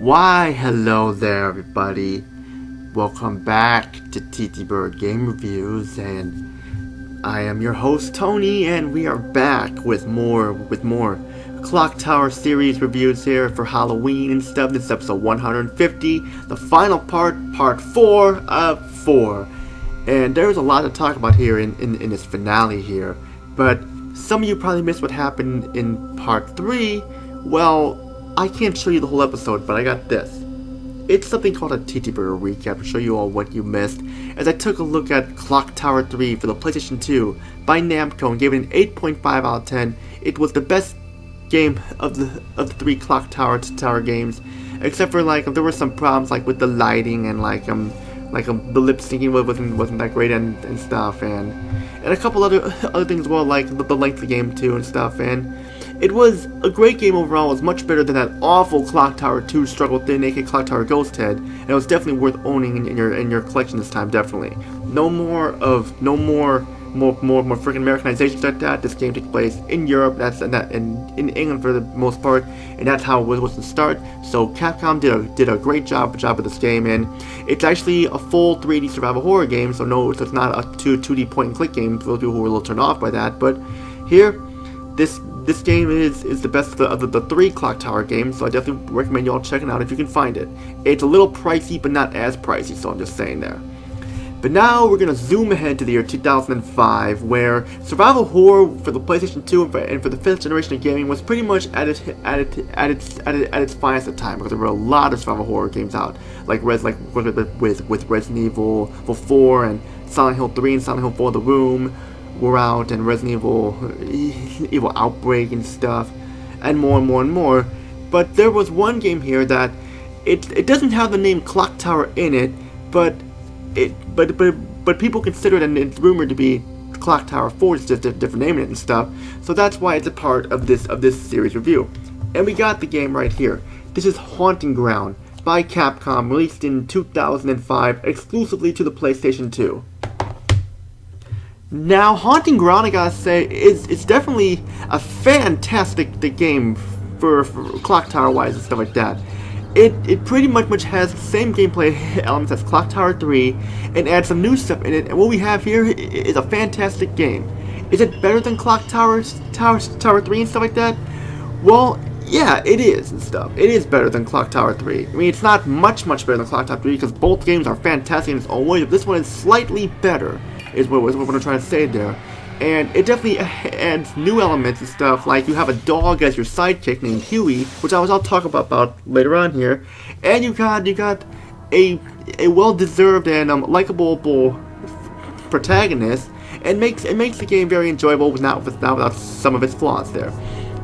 Why, hello there, everybody. Welcome back to TTBurger Game Reviews, and I am your host Tony, and we are back with more Clock Tower series reviews here for Halloween and stuff. This is episode 150, the final part 4 of 4. And there's a lot to talk about here in this finale here. But some of you probably missed what happened in part 3. Well, I can't show you the whole episode, but I got this. It's something called a TTBurger recap to show you all what you missed, as I took a look at Clock Tower 3 for the PlayStation 2 by Namco and gave it an 8.5 out of 10. It was the best game of the 3 Clock Tower games, except for there were some problems with the lighting and the lip syncing wasn't that great and stuff, and a couple other things as well, like the length of the game too and stuff. And it was a great game overall. It was much better than that awful Clock Tower 2 struggle thin, aka Clock Tower Ghost Head, and it was definitely worth owning in your collection this time. Definitely, no more freaking Americanizations like that. This game takes place in Europe, in England for the most part, and that's how it was to start. So Capcom did a great job with this game, and it's actually a full 3D survival horror game. So no, it's not a 2D point and click game for those people who were a little turned off by that. But here, this game is the best of the 3 Clock Tower games, so I definitely recommend y'all checking it out if you can find it. It's a little pricey, but not as pricey, so I'm just saying there. But now we're going to zoom ahead to the year 2005, where survival horror for the PlayStation 2 and for the 5th generation of gaming was pretty much at its finest at the time, because there were a lot of survival horror games out, with Resident Evil 4 and Silent Hill 3 and Silent Hill 4 The Room were out, and Resident Evil Outbreak and stuff, and more. But there was one game here that it doesn't have the name Clock Tower in it, but people consider it, and it's rumored to be Clock Tower 4, it's just a different name in it and stuff. So that's why it's a part of this series review. And we got the game right here. This is Haunting Ground by Capcom, released in 2005, exclusively to the PlayStation 2. Now, Haunting Ground, I gotta say, it's definitely a fantastic game for Clock Tower wise and stuff like that. It pretty much has the same gameplay elements as Clock Tower 3 and adds some new stuff in it, and what we have here is a fantastic game. Is it better than Clock Tower 3 and stuff like that? Well, yeah, it is and stuff. It is better than Clock Tower 3. I mean, it's not much better than Clock Tower 3 because both games are fantastic in its own way, but this one is slightly better, is what I'm trying to say there. And it definitely adds new elements and stuff, like you have a dog as your sidekick named Huey, which I'll talk about later on here. And you got a well-deserved and likable protagonist, and makes the game very enjoyable without some of its flaws there.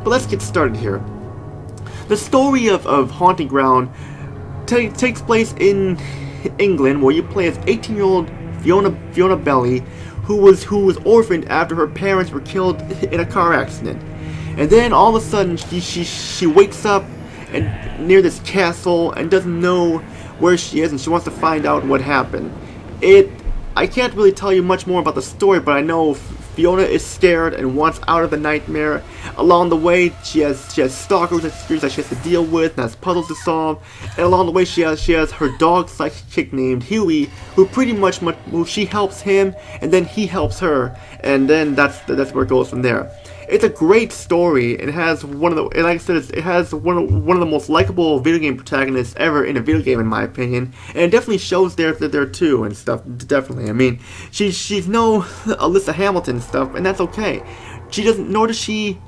But let's get started here. The story of Haunting Ground takes place in England, where you play as 18-year-old Fiona Belly, who was orphaned after her parents were killed in a car accident. And then all of a sudden she wakes up near this castle and doesn't know where she is, and she wants to find out what happened. I can't really tell you much more about the story, but I know Fiona is scared and wants out of the nightmare. Along the way, she has stalkers that she has to deal with and has puzzles to solve. And along the way, she has her dog sidekick named Huey, who she helps him, and then he helps her, and then that's where it goes from there. It's a great story. It has it has one of the most likable video game protagonists ever in a video game, in my opinion, and it definitely shows there too and stuff. Definitely, I mean, she's no Alyssa Hamilton and stuff, and that's okay. Nor does she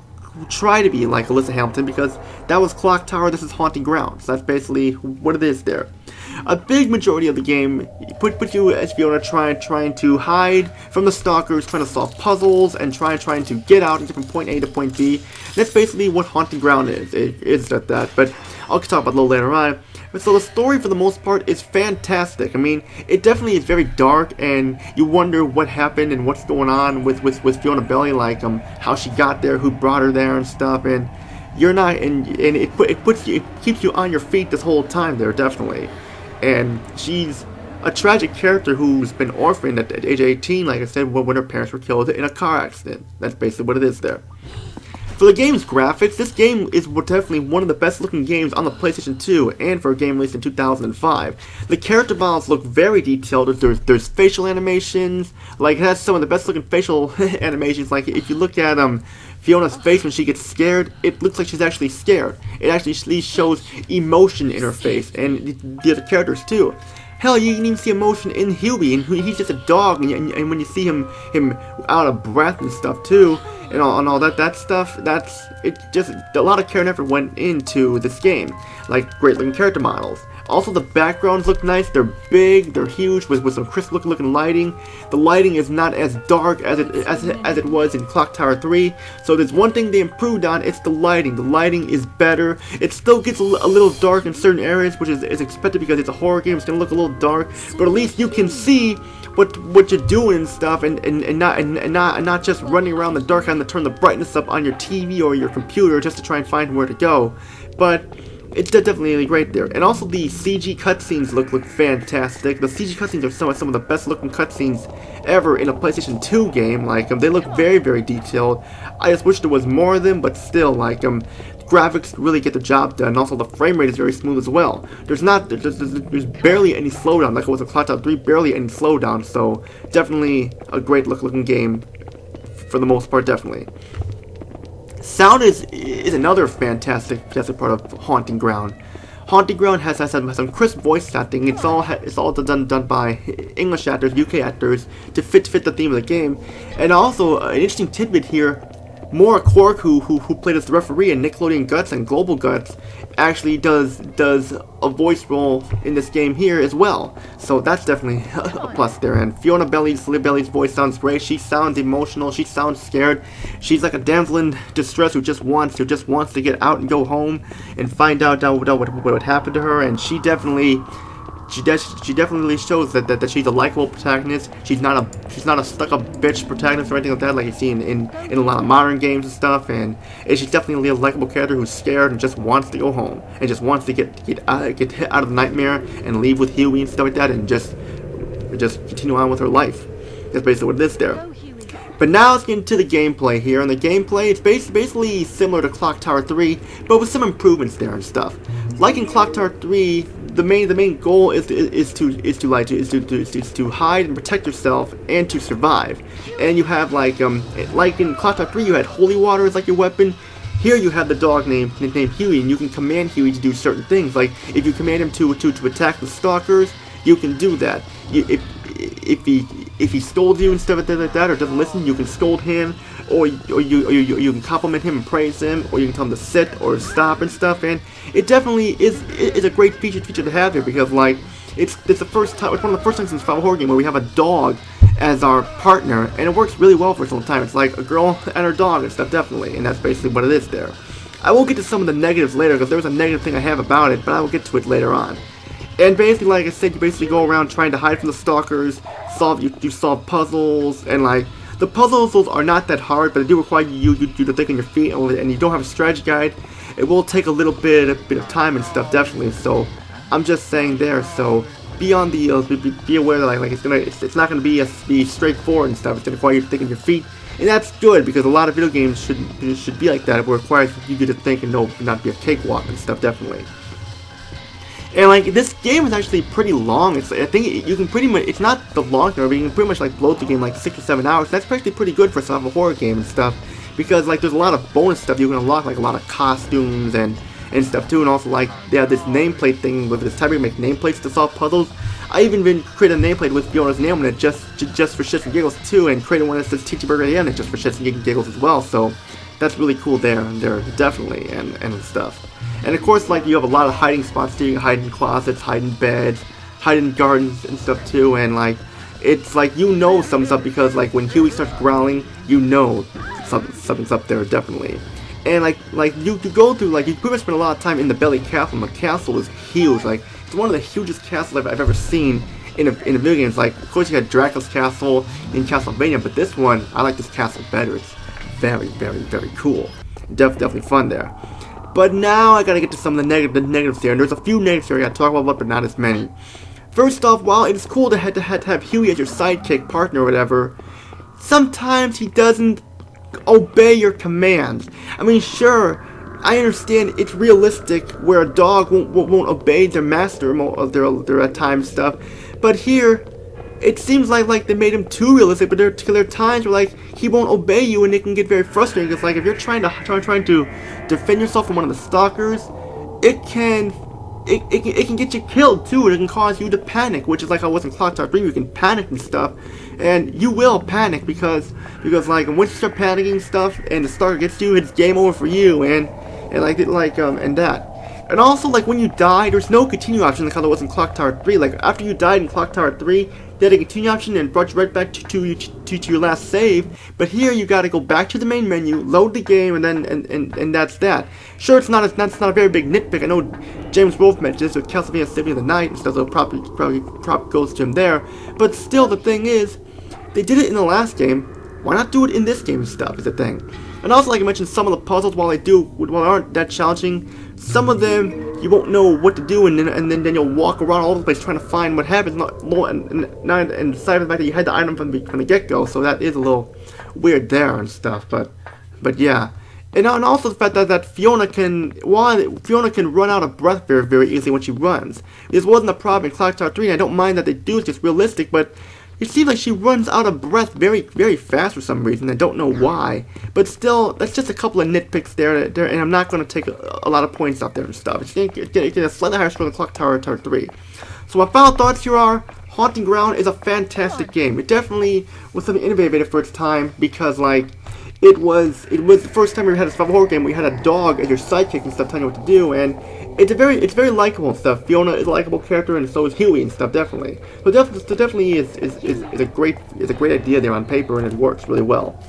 try to be like Alyssa Hamilton, because that was Clock Tower. This is Haunting Ground. So that's basically what it is there. A big majority of the game put you as Fiona trying to hide from the stalkers, trying to solve puzzles, and trying to get out from point A to point B. That's basically what Haunting Ground is. It is that, but I'll talk about it a little later on. But so the story, for the most part, is fantastic. I mean, it definitely is very dark, and you wonder what happened and what's going on with Fiona Belly, how she got there, who brought her there and stuff, and you're not, and it keeps you on your feet this whole time there, definitely. And she's a tragic character who's been orphaned at age 18, like I said, when her parents were killed in a car accident. That's basically what it is there. For the game's graphics, this game is definitely one of the best looking games on the PlayStation 2, and for a game released in 2005. The character models look very detailed. There's facial animations, like it has some of the best looking facial animations. Like if you look at Fiona's face when she gets scared, it looks like she's actually scared. It actually shows emotion in her face, and the other characters too. Hell, you can even see emotion in Huey, and he's just a dog, and when you see him out of breath and stuff too, and all that stuff, it just a lot of care and effort went into this game, like great looking character models. Also, the backgrounds look nice. They're big, they're huge, with some crisp looking lighting. The lighting is not as dark as it was in Clock Tower 3. So there's one thing they improved on. It's the lighting. The lighting is better. It still gets a little dark in certain areas, which is expected because it's a horror game. It's gonna look a little dark, but at least you can see what you're doing and stuff, and not just running around the dark having to turn the brightness up on your TV or your computer just to try and find where to go. But it's definitely great there. And also the CG cutscenes look fantastic. The CG cutscenes are some of the best looking cutscenes ever in a PlayStation 2 game. Like they look very, very detailed. I just wish there was more of them, but still, like graphics really get the job done. And also the frame rate is very smooth as well. There's barely any slowdown, like it was in Clock Tower 3, barely any slowdown. So definitely a great looking game for the most part, definitely. Sound is another fantastic part of Haunting Ground. Haunting Ground has some crisp voice acting. It's all done by English actors, UK actors to fit the theme of the game. And also an interesting tidbit here. Maura Quark, who played as the referee in Nickelodeon Guts and Global Guts, actually does a voice role in this game here as well. So that's definitely a plus there. And Fiona Belly's voice sounds great. She sounds emotional. She sounds scared. She's like a damsel in distress who just wants to get out and go home and find out what would happen to her. And she definitely shows that she's a likable protagonist. She's not a stuck-up bitch protagonist or anything like that, like you see in a lot of modern games and stuff. And she's definitely a likable character who's scared and just wants to go home and just wants to get out of the nightmare and leave with Huey and stuff like that, and just continue on with her life. That's basically what it is there. But now let's get into the gameplay here. And the gameplay, it's basically similar to Clock Tower 3, but with some improvements there and stuff. Like in Clock Tower 3, the main goal is to hide and protect yourself and to survive. And you have like in Clock Tower 3, you had holy water as like your weapon. Here you have the dog named Huey, and you can command Huey to do certain things. Like if you command him to attack the stalkers, you can do that. If he scolds you and stuff like that, or doesn't listen, you can scold him, or you can compliment him and praise him, or you can tell him to sit or stop and stuff. And it definitely is a great feature to have here, because like it's one of the first times in Survival Horror game where we have a dog as our partner, and it works really well for some time. It's like a girl and her dog and stuff, definitely, and that's basically what it is there. I will get to some of the negatives later, because there was a negative thing I have about it, but I will get to it later on. And basically, like I said, you basically go around trying to hide from the stalkers, you solve puzzles, and like, the puzzles are not that hard, but they do require you to think on your feet, and you don't have a strategy guide. It will take a bit of time and stuff, definitely, so I'm just saying there. So be on the be aware that like it's not gonna be straightforward and stuff. It's gonna require you to think on your feet, and that's good, because a lot of video games should be like that. It requires you to think and not be a cakewalk and stuff, definitely. And like, this game is actually pretty long. I think you can pretty much, it's not the long term, but you can pretty much like blow the game like 6 or 7 hours. That's actually pretty good for a survival horror game and stuff, because like there's a lot of bonus stuff you can unlock, like a lot of costumes and stuff too. And also like they have this nameplate thing with this type of make nameplates to solve puzzles. I even created a nameplate with Fiona's name on it just for shits and giggles too, and created one that says TTBurger at the end just for shits and giggles as well. So that's really cool there definitely, and stuff. And of course, like, you have a lot of hiding spots too. You can hide in closets, hide in beds, hide in gardens and stuff too. And like, it's like, something's up, because like when Huey starts growling, something's up there, definitely. And like you go through, like, you pretty much spend a lot of time in the Belly Castle, and the castle is huge. Like, it's one of the hugest castles I've ever seen in a video game. It's like, of course you had Dracula's castle in Castlevania, but this one, I like this castle better. It's very, very, very cool. Definitely fun there. But now I gotta get to some of the negatives here, and there's a few negatives here I gotta talk about, but not as many. First off, while it's cool to have Huey as your sidekick partner or whatever, sometimes he doesn't obey your commands. I mean, sure, I understand it's realistic where a dog won't obey their master their at times stuff, but here it seems like they made him too realistic. But there are times where like he won't obey you, and it can get very frustrating. Because like if you're trying to defend yourself from one of the stalkers, it can get you killed too, and it can cause you to panic, which is like how it was in Clock Tower 3. You can panic and stuff, and you will panic because like once you start panicking stuff and the stalker gets you, it's game over for you, and that. And also, like, when you die, there's no continue option like how there was in Clock Tower 3. Like, after you died in Clock Tower 3, they had a continue option and brought you right back to your last save. But here, you gotta go back to the main menu, load the game, and then and that's that. Sure, it's not a very big nitpick. I know James Wolfe mentioned this with Castlevania Symphony of the Night and stuff, so probably goes to him there. But still, the thing is, they did it in the last game. Why not do it in this game and stuff, is the thing. And also, like I mentioned, some of the puzzles, while they aren't that challenging, some of them you won't know what to do, and then you'll walk around all over the place trying to find what happens, and aside from the fact that you had the item from the get-go, so that is a little weird there and stuff, but yeah. And also the fact that Fiona can run out of breath very, very easily when she runs. This wasn't a problem in Clock Tower 3, and I don't mind that they do, it's just realistic, but it seems like she runs out of breath very, very fast for some reason. I don't know why. But still, that's just a couple of nitpicks there, and I'm not going to take a lot of points out there and stuff. It's going to get a slightly higher score than Clock Tower 3. So my final thoughts here are, Haunting Ground is a fantastic game. It definitely was something innovative for its time, because, like, it was the first time we had a survival horror game where you had a dog as your sidekick and stuff telling you what to do, and it's very likable and stuff. Fiona is a likable character, and so is Huey and stuff, definitely. So definitely is a great idea there on paper, and it works really well.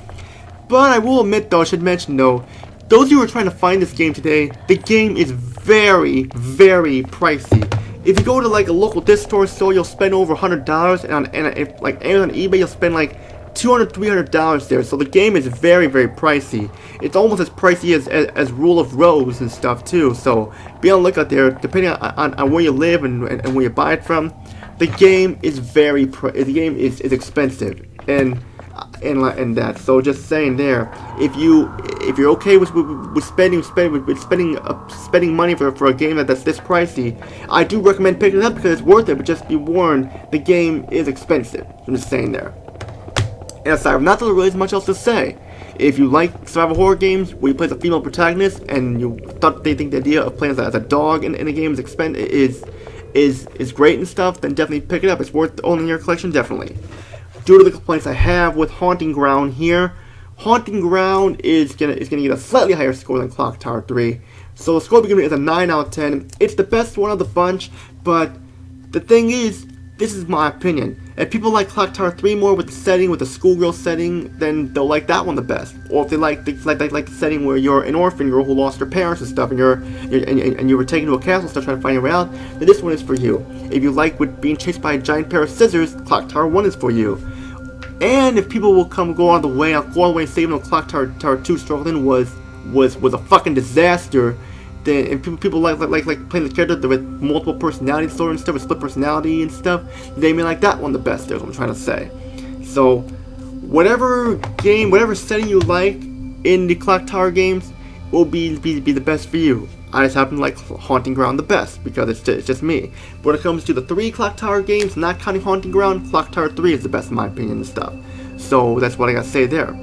But I will admit, though, I should mention though, those of you who are trying to find this game today, the game is very, very pricey. If you go to like a local disc store, you'll spend over $100, and if like on eBay, you'll spend like $200, $300 there, so the game is very, very pricey. It's almost as pricey as Rule of Rose and stuff too, so be on the lookout there, depending on where you live and where you buy it from. The game is is expensive, and that, so just saying there, if you're okay with spending money for a game that's this pricey, I do recommend picking it up because it's worth it, but just be warned, the game is expensive. I'm just saying there. And aside, not that there really is much else to say. If you like survival horror games where you play as a female protagonist and you think the idea of playing as a dog in a game is great and stuff, then definitely pick it up. It's worth owning in your collection, definitely. Due to the complaints I have with Haunting Ground here, Haunting Ground is gonna get a slightly higher score than Clock Tower 3. So the score beginning is a 9 out of 10. It's the best one of the bunch, but the thing is, this is my opinion. If people like Clock Tower 3 more with the schoolgirl setting, then they'll like that one the best. Or if they like the setting where you're an orphan girl who lost her parents and stuff, and you were taken to a castle and stuff trying to find your way out, then this one is for you. If you like being chased by a giant pair of scissors, Clock Tower 1 is for you. And if people will go all the way and say even though Clock Tower 2 Struggling was a fucking disaster, then and people like playing the character with multiple personality disorder and stuff, with split personality and stuff, they may like that one the best. That's what I'm trying to say. So whatever setting you like in the Clock Tower games will be the best for you. I just happen to like Haunting Ground the best because it's just me. But when it comes to the 3 Clock Tower games, not counting Haunting Ground, Clock Tower 3 is the best in my opinion and stuff. So that's what I gotta say there.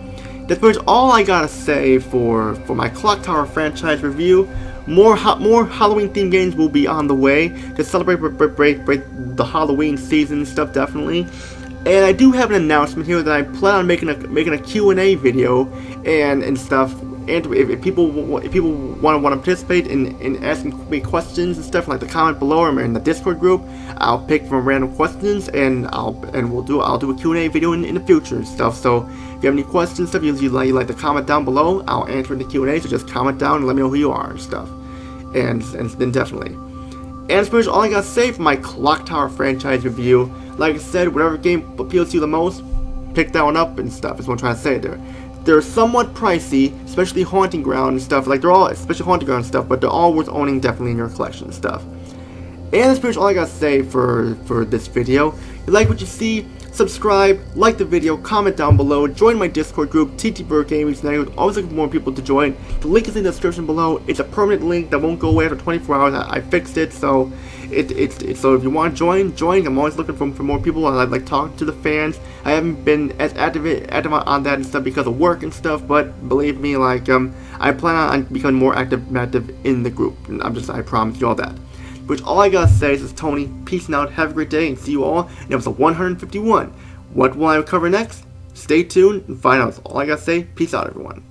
That's pretty much all I gotta say for my Clock Tower franchise review. More Halloween themed games will be on the way to celebrate the Halloween season and stuff, definitely. And I do have an announcement here that I plan on making a Q&A video and stuff. And if people want to participate in asking me questions and stuff, like the comment below or in the Discord group, I'll pick from random questions and I'll do a Q&A video in the future and stuff. So if you have any questions and stuff, you like to comment down below, I'll answer in the Q&A. So just comment down and let me know who you are and stuff. And then definitely. And that's pretty much all I gotta say for my Clock Tower franchise review. Like I said, whatever game appeals to you the most, pick that one up and stuff. Is what I'm trying to say there. They're somewhat pricey, especially Haunting Ground and stuff. Like especially Haunting Ground and stuff, but they're all worth owning definitely in your collection and stuff. And that's pretty much all I gotta say for this video. If you like what you see, subscribe, like the video, comment down below, join my Discord group, TTBurger Gaming. Always looking for more people to join. The link is in the description below. It's a permanent link that won't go away after 24 hours. I fixed it, so so if you want to join. I'm always looking for more people. I like talking to the fans. I haven't been as active on that and stuff because of work and stuff, but believe me, like I plan on becoming more active in the group. And I promise you all that. Which all I gotta say is, this is Tony. Peace out. Have a great day, and see you all in episode 151. What will I cover next? Stay tuned and find out. That's all I gotta say. Peace out, everyone.